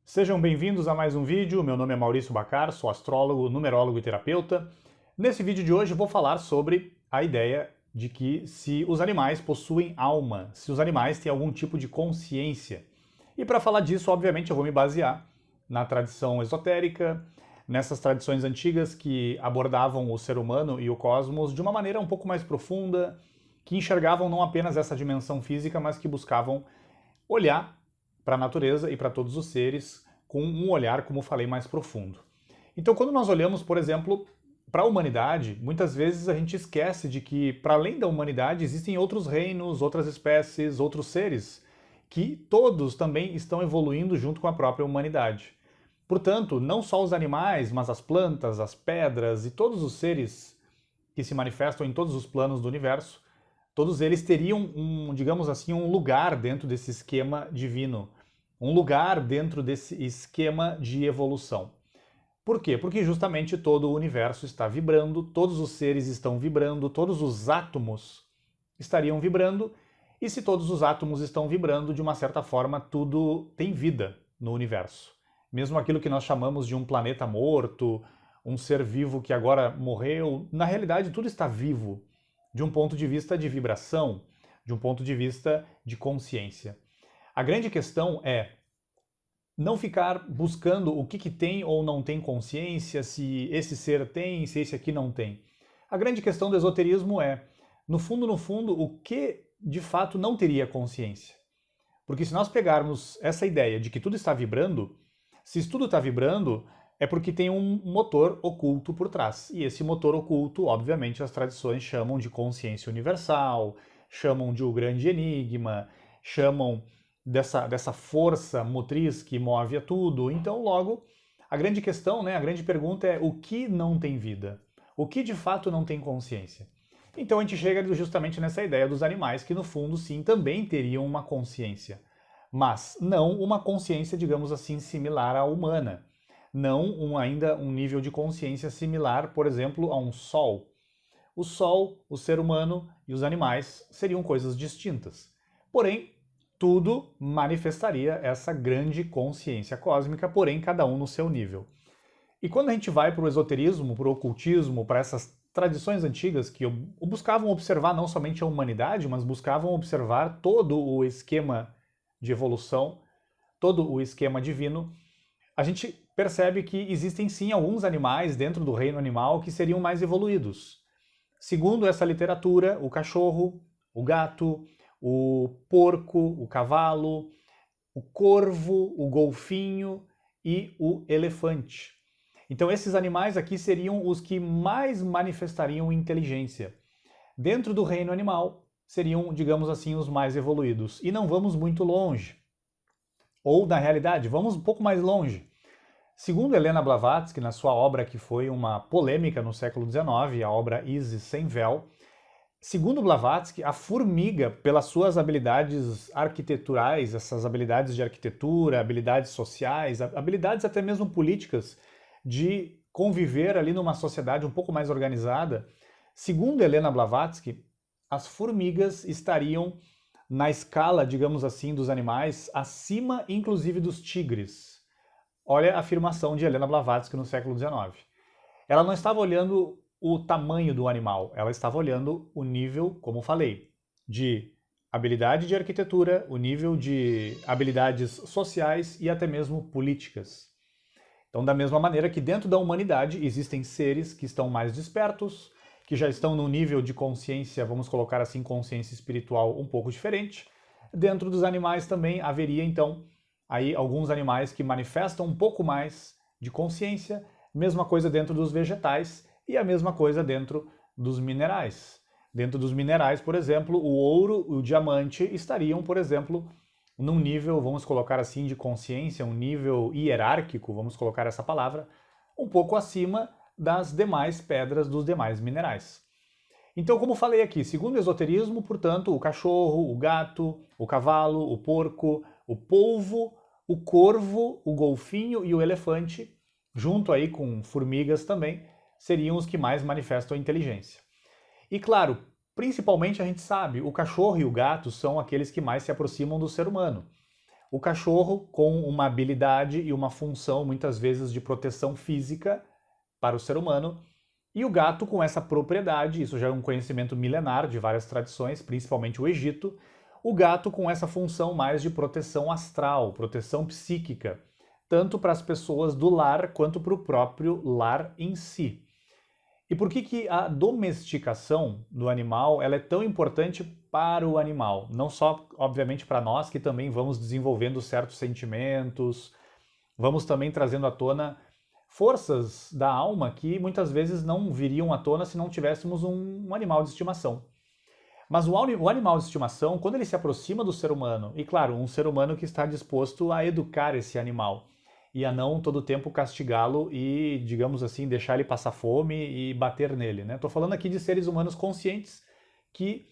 Sejam bem-vindos a mais um vídeo. Meu nome é Maurício Bacar, sou astrólogo, numerólogo e terapeuta. Nesse vídeo de hoje vou falar sobre a ideia de que se os animais possuem alma, se os animais têm algum tipo de consciência. E para falar disso, obviamente, eu vou me basear na tradição esotérica, nessas tradições antigas que abordavam o ser humano e o cosmos de uma maneira um pouco mais profunda, que enxergavam não apenas essa dimensão física, mas que buscavam olhar para a natureza e para todos os seres com um olhar, como falei, mais profundo. Então, quando nós olhamos, por exemplo, para a humanidade, muitas vezes a gente esquece de que, para além da humanidade, existem outros reinos, outras espécies, outros seres, que todos também estão evoluindo junto com a própria humanidade. Portanto, não só os animais, mas as plantas, as pedras e todos os seres que se manifestam em todos os planos do universo, todos eles teriam digamos assim, um lugar dentro desse esquema divino, um lugar dentro desse esquema de evolução. Por quê? Porque justamente todo o universo está vibrando, todos os seres estão vibrando, todos os átomos estariam vibrando, e se todos os átomos estão vibrando, de uma certa forma, tudo tem vida no universo. Mesmo aquilo que nós chamamos de um planeta morto, um ser vivo que agora morreu, na realidade tudo está vivo, de um ponto de vista de vibração, de um ponto de vista de consciência. A grande questão é não ficar buscando o que tem ou não tem consciência, se esse ser tem, se esse aqui não tem. A grande questão do esoterismo é, no fundo, o que de fato não teria consciência. Porque se nós pegarmos essa ideia de que tudo está vibrando, se tudo está vibrando, é porque tem um motor oculto por trás. E esse motor oculto, obviamente, as tradições chamam de consciência universal, chamam de o grande enigma, chamam dessa força motriz que move a tudo. Então, logo, a grande questão, a grande pergunta é o que não tem vida? O que de fato não tem consciência? Então a gente chega justamente nessa ideia dos animais que, no fundo, sim, também teriam uma consciência. Mas não uma consciência, digamos assim, similar à humana. Não ainda um nível de consciência similar, por exemplo, a um sol. O sol, o ser humano e os animais seriam coisas distintas. Porém, tudo manifestaria essa grande consciência cósmica, porém cada um no seu nível. E quando a gente vai para o esoterismo, para o ocultismo, para essas tradições antigas que buscavam observar não somente a humanidade, mas buscavam observar todo o esquema de evolução, todo o esquema divino, a gente percebe que existem sim alguns animais dentro do reino animal que seriam mais evoluídos. Segundo essa literatura, o cachorro, o gato, o porco, o cavalo, o corvo, o golfinho e o elefante. Então esses animais aqui seriam os que mais manifestariam inteligência. Dentro do reino animal, seriam, digamos assim, os mais evoluídos. E não vamos muito longe. Ou, na realidade, vamos um pouco mais longe. Segundo Helena Blavatsky, na sua obra que foi uma polêmica no século XIX, a obra Isis Sem Véu, segundo Blavatsky, a formiga, pelas suas habilidades arquiteturais, essas habilidades de arquitetura, habilidades sociais, habilidades até mesmo políticas, de conviver ali numa sociedade um pouco mais organizada, segundo Helena Blavatsky, as formigas estariam na escala, digamos assim, dos animais, acima inclusive dos tigres. Olha a afirmação de Helena Blavatsky no século XIX. Ela não estava olhando o tamanho do animal, ela estava olhando o nível, como falei, de habilidade de arquitetura, o nível de habilidades sociais e até mesmo políticas. Então, da mesma maneira que dentro da humanidade existem seres que estão mais despertos, que já estão num nível de consciência, vamos colocar assim, consciência espiritual um pouco diferente, dentro dos animais também haveria, então, aí alguns animais que manifestam um pouco mais de consciência, mesma coisa dentro dos vegetais e a mesma coisa dentro dos minerais. Dentro dos minerais, por exemplo, o ouro e o diamante estariam, por exemplo, num nível, vamos colocar assim, de consciência, um nível hierárquico, vamos colocar essa palavra, um pouco acima das demais pedras dos demais minerais. Então, como falei aqui, segundo o esoterismo, portanto, o cachorro, o gato, o cavalo, o porco, o polvo, o corvo, o golfinho e o elefante, junto aí com formigas também, seriam os que mais manifestam a inteligência. E claro, principalmente a gente sabe, o cachorro e o gato são aqueles que mais se aproximam do ser humano. O cachorro com uma habilidade e uma função, muitas vezes, de proteção física para o ser humano, e o gato com essa propriedade, isso já é um conhecimento milenar de várias tradições, principalmente o Egito, o gato com essa função mais de proteção astral, proteção psíquica, tanto para as pessoas do lar quanto para o próprio lar em si. E por que a domesticação do animal ela é tão importante para o animal? Não só, obviamente, para nós, que também vamos desenvolvendo certos sentimentos, vamos também trazendo à tona forças da alma que muitas vezes não viriam à tona se não tivéssemos um animal de estimação. Mas o animal de estimação, quando ele se aproxima do ser humano, e claro, um ser humano que está disposto a educar esse animal e a não todo tempo castigá-lo e, digamos assim, deixar ele passar fome e bater nele, né? Estou falando aqui de seres humanos conscientes que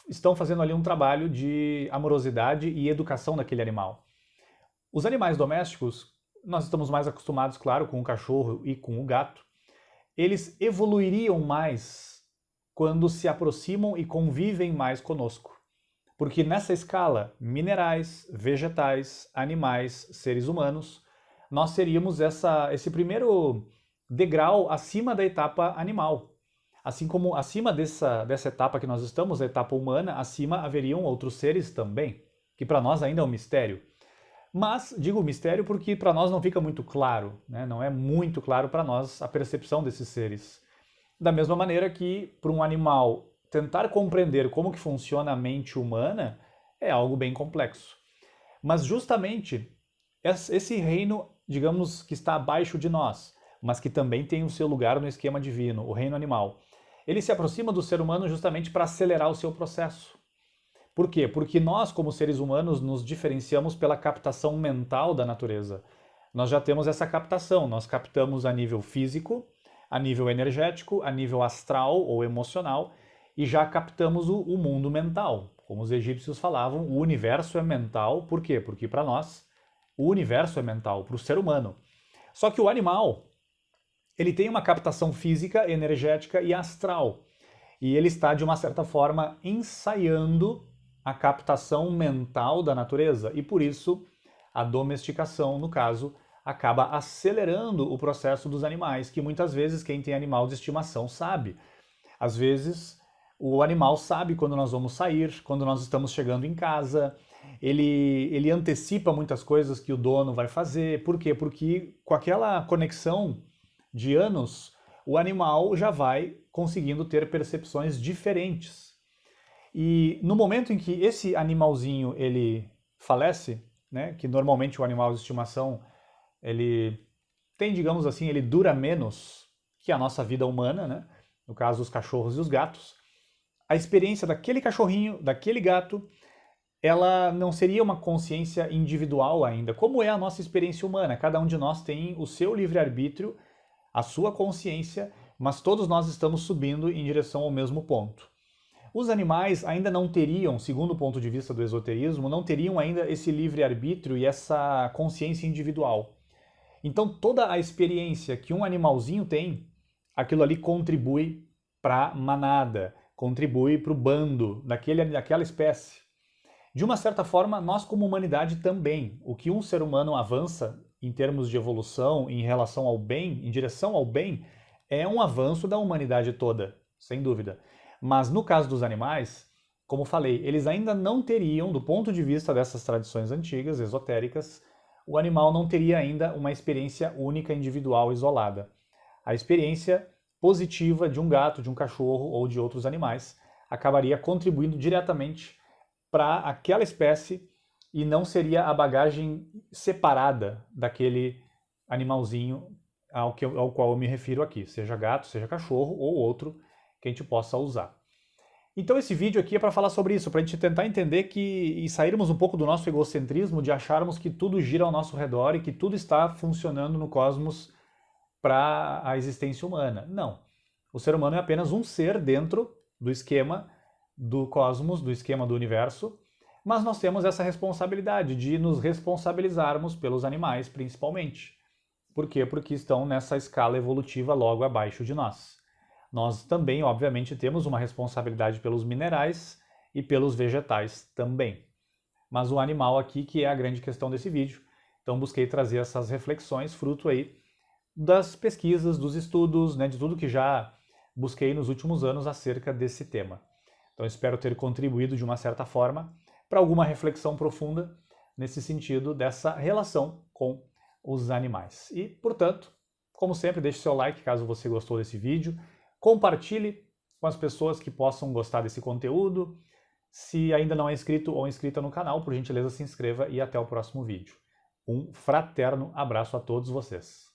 estão fazendo ali um trabalho de amorosidade e educação daquele animal. Os animais domésticos, nós estamos mais acostumados, claro, com o cachorro e com o gato, eles evoluiriam mais quando se aproximam e convivem mais conosco. Porque nessa escala, minerais, vegetais, animais, seres humanos, nós seríamos esse primeiro degrau acima da etapa animal. Assim como acima dessa etapa que nós estamos, a etapa humana, acima haveriam outros seres também, que para nós ainda é um mistério. Mas digo mistério porque para nós não fica muito claro, né? Não é muito claro para nós a percepção desses seres. Da mesma maneira que para um animal tentar compreender como que funciona a mente humana é algo bem complexo. Mas justamente esse reino, digamos, que está abaixo de nós, mas que também tem o seu lugar no esquema divino, o reino animal, ele se aproxima do ser humano justamente para acelerar o seu processo. Por quê? Porque nós, como seres humanos, nos diferenciamos pela captação mental da natureza. Nós já temos essa captação, nós captamos a nível físico, a nível energético, a nível astral ou emocional, e já captamos o mundo mental. Como os egípcios falavam, o universo é mental. Por quê? Porque para nós, o universo é mental, para o ser humano. Só que o animal, ele tem uma captação física, energética e astral. E ele está, de uma certa forma, ensaiando a captação mental da natureza. E por isso, a domesticação, no caso, acaba acelerando o processo dos animais, que muitas vezes quem tem animal de estimação sabe. Às vezes, o animal sabe quando nós vamos sair, quando nós estamos chegando em casa, ele antecipa muitas coisas que o dono vai fazer. Por quê? Porque com aquela conexão de anos, o animal já vai conseguindo ter percepções diferentes. E no momento em que esse animalzinho ele falece, né, que normalmente o animal de estimação ele tem, digamos assim, ele dura menos que a nossa vida humana, né? No caso, os cachorros e os gatos. A experiência daquele cachorrinho, daquele gato, ela não seria uma consciência individual ainda, como é a nossa experiência humana. Cada um de nós tem o seu livre-arbítrio, a sua consciência, mas todos nós estamos subindo em direção ao mesmo ponto. Os animais ainda não teriam, segundo o ponto de vista do esoterismo, não teriam ainda esse livre-arbítrio e essa consciência individual. Então toda a experiência que um animalzinho tem, aquilo ali contribui para a manada, contribui para o bando daquela espécie. De uma certa forma, nós como humanidade também. O que um ser humano avança em termos de evolução, em relação ao bem, em direção ao bem, é um avanço da humanidade toda, sem dúvida. Mas no caso dos animais, como falei, eles ainda não teriam, do ponto de vista dessas tradições antigas, esotéricas, o animal não teria ainda uma experiência única, individual, isolada. A experiência positiva de um gato, de um cachorro ou de outros animais acabaria contribuindo diretamente para aquela espécie e não seria a bagagem separada daquele animalzinho ao qual eu me refiro aqui, seja gato, seja cachorro ou outro que a gente possa usar. Então esse vídeo aqui é para falar sobre isso, para a gente tentar entender e sairmos um pouco do nosso egocentrismo de acharmos que tudo gira ao nosso redor e que tudo está funcionando no cosmos para a existência humana. Não. O ser humano é apenas um ser dentro do esquema do cosmos, do esquema do universo, mas nós temos essa responsabilidade de nos responsabilizarmos pelos animais, principalmente. Por quê? Porque estão nessa escala evolutiva logo abaixo de nós. Nós também, obviamente, temos uma responsabilidade pelos minerais e pelos vegetais também. mas o animal aqui que é a grande questão desse vídeo. Então busquei trazer essas reflexões, fruto aí das pesquisas, dos estudos, né, de tudo que já busquei nos últimos anos acerca desse tema. Então espero ter contribuído de uma certa forma para alguma reflexão profunda nesse sentido dessa relação com os animais. E, portanto, como sempre, deixe seu like caso você gostou desse vídeo, compartilhe com as pessoas que possam gostar desse conteúdo. Se ainda não é inscrito ou inscrita no canal, por gentileza se inscreva e até o próximo vídeo. Um fraterno abraço a todos vocês.